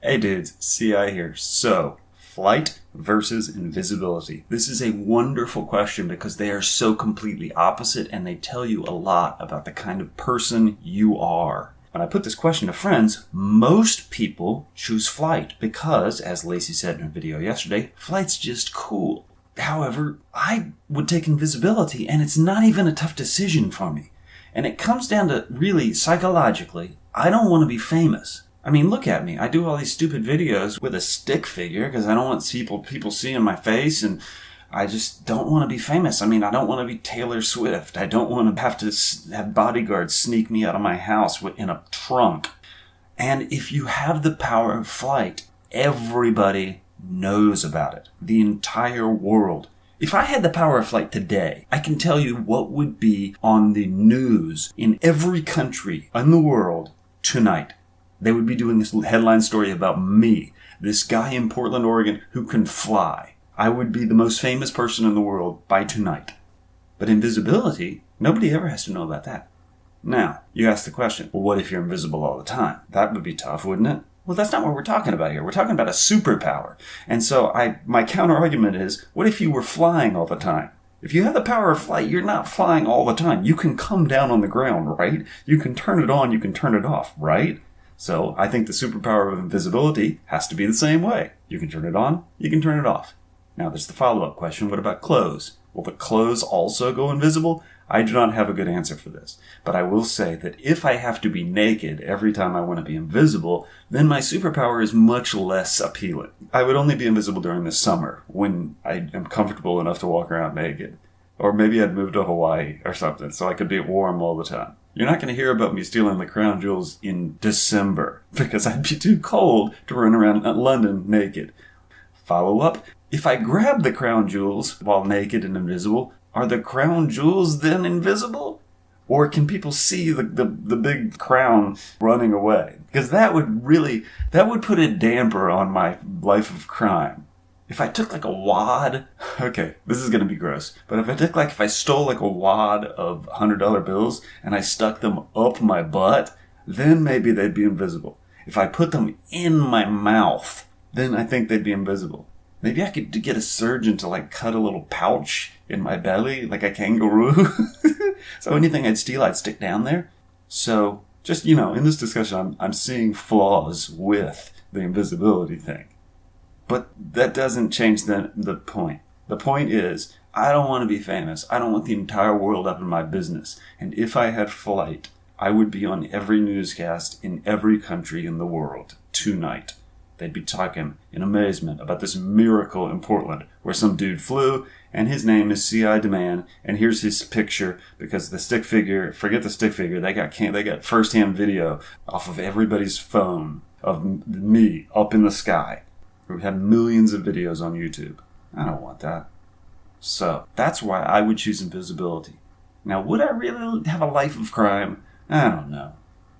Hey dudes, CI here. So, flight versus invisibility. This is a wonderful question because they are so completely opposite and they tell you a lot about the kind of person you are. When I put this question to friends, most people choose flight because, as Lacey said in her video yesterday, flight's just cool. However, I would take invisibility and it's not even a tough decision for me. And it comes down to really psychologically, I don't want to be famous. I mean, look at me. I do all these stupid videos with a stick figure because I don't want people seeing my face, and I just don't want to be famous. I mean, I don't want to be Taylor Swift. I don't want to have bodyguards sneak me out of my house in a trunk. And if you have the power of flight, everybody knows about it. The entire world. If I had the power of flight today, I can tell you what would be on the news in every country in the world tonight. They would be doing this headline story about me, this guy in Portland, Oregon, who can fly. I would be the most famous person in the world by tonight. But invisibility, nobody ever has to know about that. Now, you ask the question, well, what if you're invisible all the time? That would be tough, wouldn't it? Well, that's not what we're talking about here. We're talking about a superpower. And so my counter-argument is, what if you were flying all the time? If you have the power of flight, you're not flying all the time. You can come down on the ground, right? You can turn it on, you can turn it off, right? So I think the superpower of invisibility has to be the same way. You can turn it on, you can turn it off. Now there's the follow-up question, what about clothes? Will the clothes also go invisible? I do not have a good answer for this. But I will say that if I have to be naked every time I want to be invisible, then my superpower is much less appealing. I would only be invisible during the summer when I am comfortable enough to walk around naked. Or maybe I'd move to Hawaii or something so I could be warm all the time. You're not going to hear about me stealing the crown jewels in December because I'd be too cold to run around London naked. Follow up. If I grab the crown jewels while naked and invisible, are the crown jewels then invisible? Or can people see the big crown running away? Because that would put a damper on my life of crime. If I took like a wad, okay, this is going to be gross, but if I stole like a wad of $100 bills and I stuck them up my butt, then maybe they'd be invisible. If I put them in my mouth, then I think they'd be invisible. Maybe I could get a surgeon to like cut a little pouch in my belly like a kangaroo. So anything I'd steal, I'd stick down there. So just, in this discussion, I'm seeing flaws with the invisibility thing. But that doesn't change the point. The point is, I don't want to be famous. I don't want the entire world up in my business. And if I had flight, I would be on every newscast in every country in the world tonight. They'd be talking in amazement about this miracle in Portland where some dude flew and his name is C.I. Demand, and here's his picture because the stick figure, forget the stick figure, they got first-hand video off of everybody's phone of me up in the sky. We had millions of videos on YouTube. I don't want that. So, that's why I would choose invisibility. Now, would I really have a life of crime? I don't know.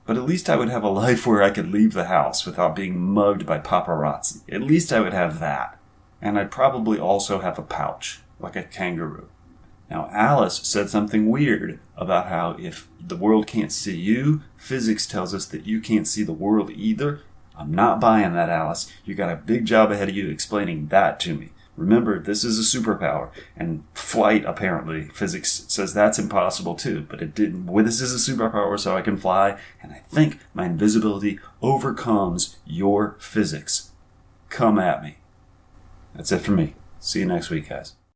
But at least I would have a life where I could leave the house without being mugged by paparazzi. At least I would have that. And I'd probably also have a pouch, like a kangaroo. Now, Alice said something weird about how if the world can't see you, physics tells us that you can't see the world either. I'm not buying that, Alice. You got a big job ahead of you explaining that to me. Remember, this is a superpower, and flight, apparently, physics says that's impossible too, but it didn't. Well, this is a superpower, so I can fly, and I think my invisibility overcomes your physics. Come at me. That's it for me. See you next week, guys.